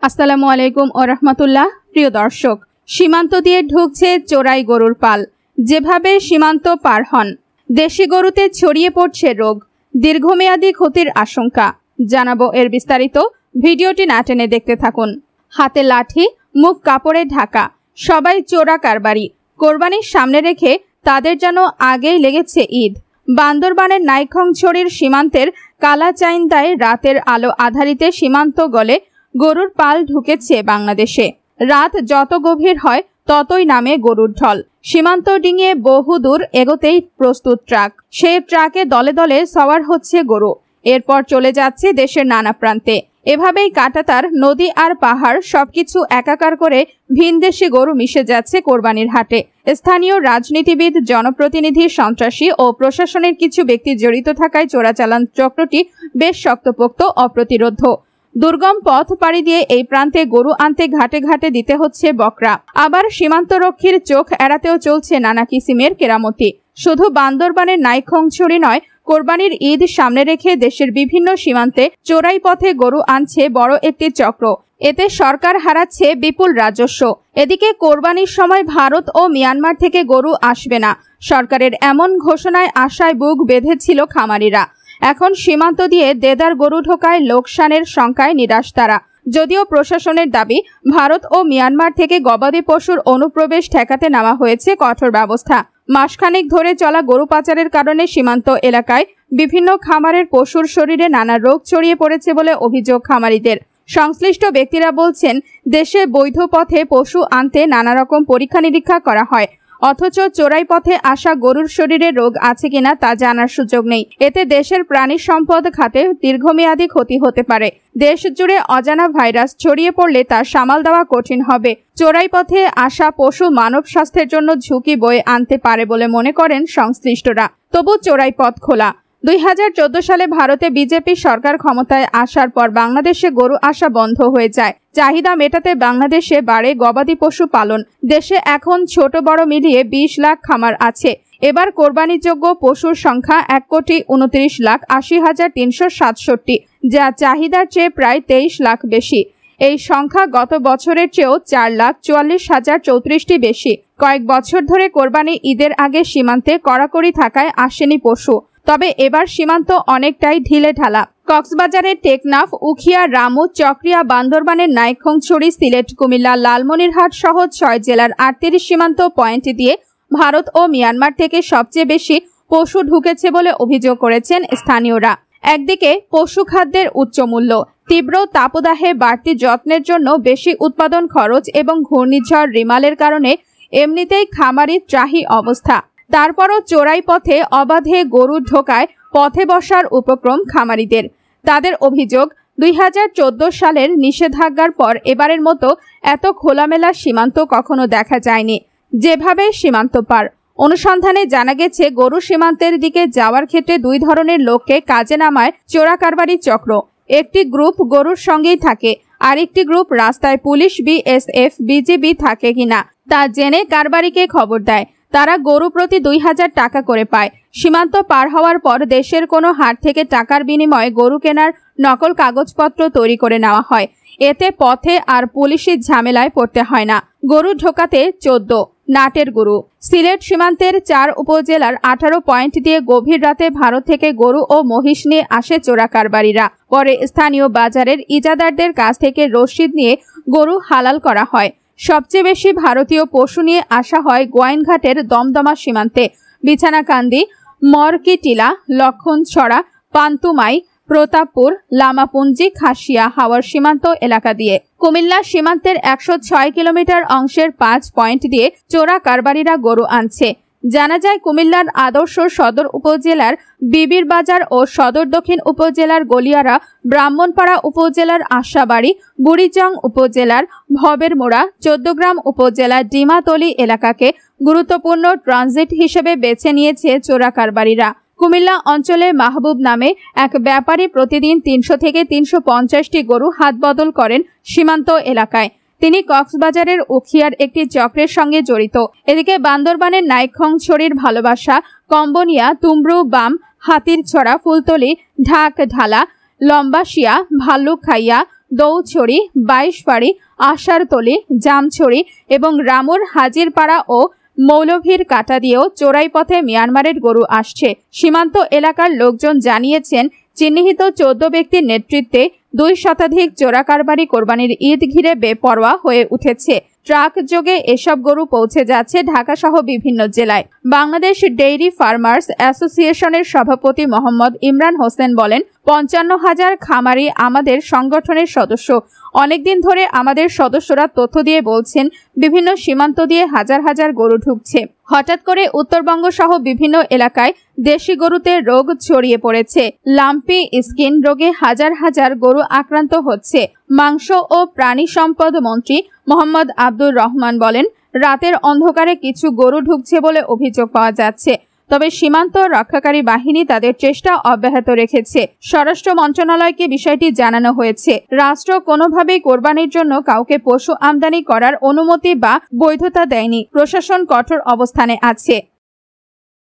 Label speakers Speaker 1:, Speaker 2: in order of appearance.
Speaker 1: আসসালামু আলাইকুম ও রহমতুল্লাহ। প্রিয় দর্শক, সীমান্ত দিয়ে ঢুকছে চোরাই গরুর পাল। যেভাবে সীমান্ত পার হন, দেশি গরুতে ছড়িয়ে পড়ছে রোগ, দীর্ঘমেয়াদী ক্ষতির আশঙ্কা। জানাবো এর বিস্তারিত, ভিডিওটি না টেনে দেখতে থাকুন। হাতে লাঠি, মুখ কাপড়ে ঢাকা, সবাই চোরা কারবারি। কোরবানির সামনে রেখে তাদের যেন আগেই লেগেছে ঈদ। বান্দরবানের নাইক্ষ্যংছড়ির সীমান্তের কালাচাইন্দায় রাতের আলো আধারিতে সীমান্ত গলে গরুর পাল ঢুকেছে বাংলাদেশে। রাত যত গভীর হয় ততই নামে গরুর ঢল। সীমান্ত ডিঙিয়ে বহুদূর এগোতেই প্রস্তুত ট্রাক, সেই ট্রাকে দলে দলে সওয়ার হচ্ছে গরু। এরপর চলে যাচ্ছে দেশের নানা প্রান্তে। এভাবেই কাঁটাতার, নদী আর পাহাড় সবকিছু একাকার করে ভিনদেশি গরু মিশে যাচ্ছে কোরবানির হাটে। স্থানীয় রাজনীতিবিদ, জনপ্রতিনিধি, সন্ত্রাসী ও প্রশাসনের কিছু ব্যক্তি জড়িত থাকায় চোরাচালান চক্রটি বেশ শক্তপোক্ত, অপ্রতিরোধ্য। দুর্গম পথ পাড়ি দিয়ে এই প্রান্তে গরু আনতে ঘাটে ঘাটে দিতে হচ্ছে বকরা। আবার সীমান্তরক্ষীর চোখ এড়াতেও চলছে নানা কিসিমের কেরামতি। শুধু বান্দরবানের নাইক্ষ্যংছড়ি নয়, কোরবানির ঈদ সামনে রেখে দেশের বিভিন্ন সীমান্তে চোরাই পথে গরু আনছে বড় একটি চক্র। এতে সরকার হারাচ্ছে বিপুল রাজস্ব। এদিকে কোরবানির সময় ভারত ও মিয়ানমার থেকে গরু আসবে না, সরকারের এমন ঘোষণায় আশায় বুক বেঁধেছিল খামারিরা। এখন সীমান্ত দিয়ে দেদার গরু ঢোকায় লোকসানের শঙ্কায় নিরাশ তারা। যদিও প্রশাসনের দাবি, ভারত ও মিয়ানমার থেকে গবাদি পশুর অনুপ্রবেশ ঠেকাতে নেওয়া হয়েছে কঠোর ব্যবস্থা। মাসখানেক ধরে চলা গরু পাচারের কারণে সীমান্ত এলাকায় বিভিন্ন খামারের পশুর শরীরে নানা রোগ ছড়িয়ে পড়েছে বলে অভিযোগ খামারিদের। সংশ্লিষ্ট ব্যক্তিরা বলছেন, দেশে বৈধ পথে পশু আনতে নানা রকম পরীক্ষা নিরীক্ষা করা হয়, অথচ চোরাই পথে আসা গরুর শরীরে রোগ আছে কিনা তা জানার সুযোগ নেই। এতে দেশের প্রাণী সম্পদ খাতে দীর্ঘমেয়াদী ক্ষতি হতে পারে। দেশ জুড়ে অজানা ভাইরাস ছড়িয়ে পড়লে তা সামাল দেওয়া কঠিন হবে। চোরাই পথে আসা পশু মানব স্বাস্থ্যের জন্য ঝুঁকি বয়ে আনতে পারে বলে মনে করেন সংশ্লিষ্টরা। তবু চোরাই পথ খোলা। 2014 সালে ভারতে বিজেপি সরকার ক্ষমতায় আসার পর বাংলাদেশে গরু আসা বন্ধ হয়ে যায়। চাহিদা মেটাতে বাংলাদেশে বাড়ে গবাদি পশু পালন। দেশে এখন ছোট বড় মিলিয়ে 20 লাখ খামার আছে। এবার কোরবানিযোগ্য পশুর সংখ্যা 1,29,80,367, যা চাহিদার চেয়ে প্রায় 23 লাখ বেশি। এই সংখ্যা গত বছরের চেয়েও 4,44,034টি বেশি। কয়েক বছর ধরে কোরবানি ঈদের আগে সীমান্তে কড়াকড়ি থাকায় আসেনি পশু। তবে এবার সীমান্ত অনেকটাই ঢিলে ঢালা। কক্সবাজারের টেকনাফ, উখিয়া, রামু, চকরিয়া, বান্দরবানের নাইক্ষ্যংছড়ি, সিলেট, কুমিল্লা, লালমনিরহাট সহ 6 জেলার 38 সীমান্ত পয়েন্ট দিয়ে ভারত ও মিয়ানমার থেকে সবচেয়ে বেশি পশু ঢুকেছে বলে অভিযোগ করেছেন স্থানীয়রা। একদিকে পশু খাদ্যের উচ্চ মূল্য, তীব্র তাপদাহে বাড়তি যত্নের জন্য বেশি উৎপাদন খরচ এবং ঘূর্ণিঝড় রিমালের কারণে এমনিতেই খামারি ত্রাহি অবস্থা। তারপরও চোরাই পথে অবাধে গরু ঢোকায় পথে বসার উপক্রম খামারিদের। তাদের অভিযোগ, 2014 সালের নিষেধাজ্ঞার পর এবারের মতো এত খোলামেলা সীমান্ত কখনো দেখা যায়নি। যেভাবে সীমান্ত পার, অনুসন্ধানে জানা গেছে গরু সীমান্তের দিকে যাওয়ার ক্ষেত্রে 2 ধরনের লোককে কাজে নামায় চোরা কারবারি চক্র। একটি গ্রুপ গরুর সঙ্গেই থাকে, আর একটি গ্রুপ রাস্তায় পুলিশ, বিএসএফ, বিজিবি থাকে কিনা তা জেনে কারবারিকে খবর দেয়। তারা গরু প্রতি 2000 টাকা করে পায়। সীমান্ত পার হওয়ার পর দেশের কোনো হাট থেকে টাকার বিনিময়ে গরু কেনার নকল কাগজপত্র তৈরি করে নেওয়া হয়। এতে পথে আর পুলিশের ঝামেলায় পড়তে হয় না। গরু ঢোকাতে 14 নাটের গরু। সিলেট সীমান্তের 4 উপজেলার 18 পয়েন্ট দিয়ে গভীর রাতে ভারত থেকে গরু ও মহিষ নিয়ে আসে চোরা কারবারিরা। পরে স্থানীয় বাজারের ইজাদারদের কাছ থেকে রসিদ নিয়ে গরু হালাল করা হয়। সবচেয়ে বেশি ভারতীয় পশু নিয়ে আসা হয় গোয়াইনঘাটের দমদমা সীমান্তে, বিছানাকান্দি, মরকিটিলা, লক্ষণছড়া, পান্তুমাই, প্রতাপপুর, লামাপুঞ্জি, খাসিয়া, হাওয়ার সীমান্ত এলাকা দিয়ে। কুমিল্লা সীমান্তের 106 কিলোমিটার অংশের 5 পয়েন্ট দিয়ে চোরা কারবারিরা গরু আনছে। জানা যায়, কুমিল্লার আদর্শ সদর উপজেলার বিবির বাজার ও সদর দক্ষিণ উপজেলার গলিয়ারা, ব্রাহ্মণপাড়া উপজেলার আশাবাড়ি, বুড়িচং উপজেলার ভবের মোড়া, 14 গ্রাম উপজেলার ডিমাতলি এলাকাকে গুরুত্বপূর্ণ ট্রানজিট হিসেবে বেছে নিয়েছে চোরা কারবারিরা। কুমিল্লা অঞ্চলে মাহবুব নামে এক ব্যাপারী প্রতিদিন 300 থেকে 350টি গরু হাতবদল করেন সীমান্ত এলাকায়। তিনি কক্সবাজারের উখিয়ার একটি চক্রের সঙ্গে জড়িত। এদিকে বান্দরবানের নাইক্ষ্যংছড়ির ভালোবাসা, কম্বোনিয়া, তুমব্রু, বাম, হাতিরছড়া, ফুলতলি, ঢাক ঢালা, লম্বাশিয়া, ভাল্লুকখাইয়া, দৌছড়ি, বাইশবাড়ি, আশারতলি, জামছড়ি এবং রামুর হাজিরপাড়া ও মৌলভীর কাটা দিয়েও চোরাই পথে মিয়ানমারের গরু আসছে। সীমান্ত এলাকার লোকজন জানিয়েছেন, চিহ্নিত 14 ব্যক্তির নেতৃত্বে 2 শতাধিক চোরা কারবারি কোরবানির ঈদ ঘিরে বেপরোয়া হয়ে উঠেছে। ট্রাক যোগে এসব গরু পৌঁছে যাচ্ছে ঢাকা সহ বিভিন্ন জেলায়। বাংলাদেশ ডেইরি ফার্মার্স অ্যাসোসিয়েশনের সভাপতি মোহাম্মদ ইমরান হোসেন বলেন, 55,000 খামারি আমাদের সংগঠনের সদস্য। অনেকদিন ধরে আমাদের সদস্যরা তথ্য দিয়ে বলছেন, বিভিন্ন সীমান্ত দিয়ে হাজার হাজার গরু ঢুকছে। হঠাৎ করে উত্তরবঙ্গ সহ বিভিন্ন এলাকায় দেশি গরুতে রোগ ছড়িয়ে পড়েছে। লাম্পি স্কিন রোগে হাজার হাজার গরু আক্রান্ত হচ্ছে। মাংস ও প্রাণী সম্পদ মন্ত্রী মোহাম্মদ আব্দুর রহমান বলেন, রাতের অন্ধকারে কিছু গরু ঢুকছে বলে অভিযোগ পাওয়া যাচ্ছে। তবে সীমান্ত রক্ষাকারী বাহিনী তাদের চেষ্টা অব্যাহত রেখেছে। স্বরাষ্ট্র মন্ত্রণালয়কে বিষয়টি জানানো হয়েছে। রাষ্ট্র কোনোভাবেই কোরবানির জন্য কাউকে পশু আমদানি করার অনুমতি বা বৈধতা দেয়নি। প্রশাসন কঠোর অবস্থানে আছে।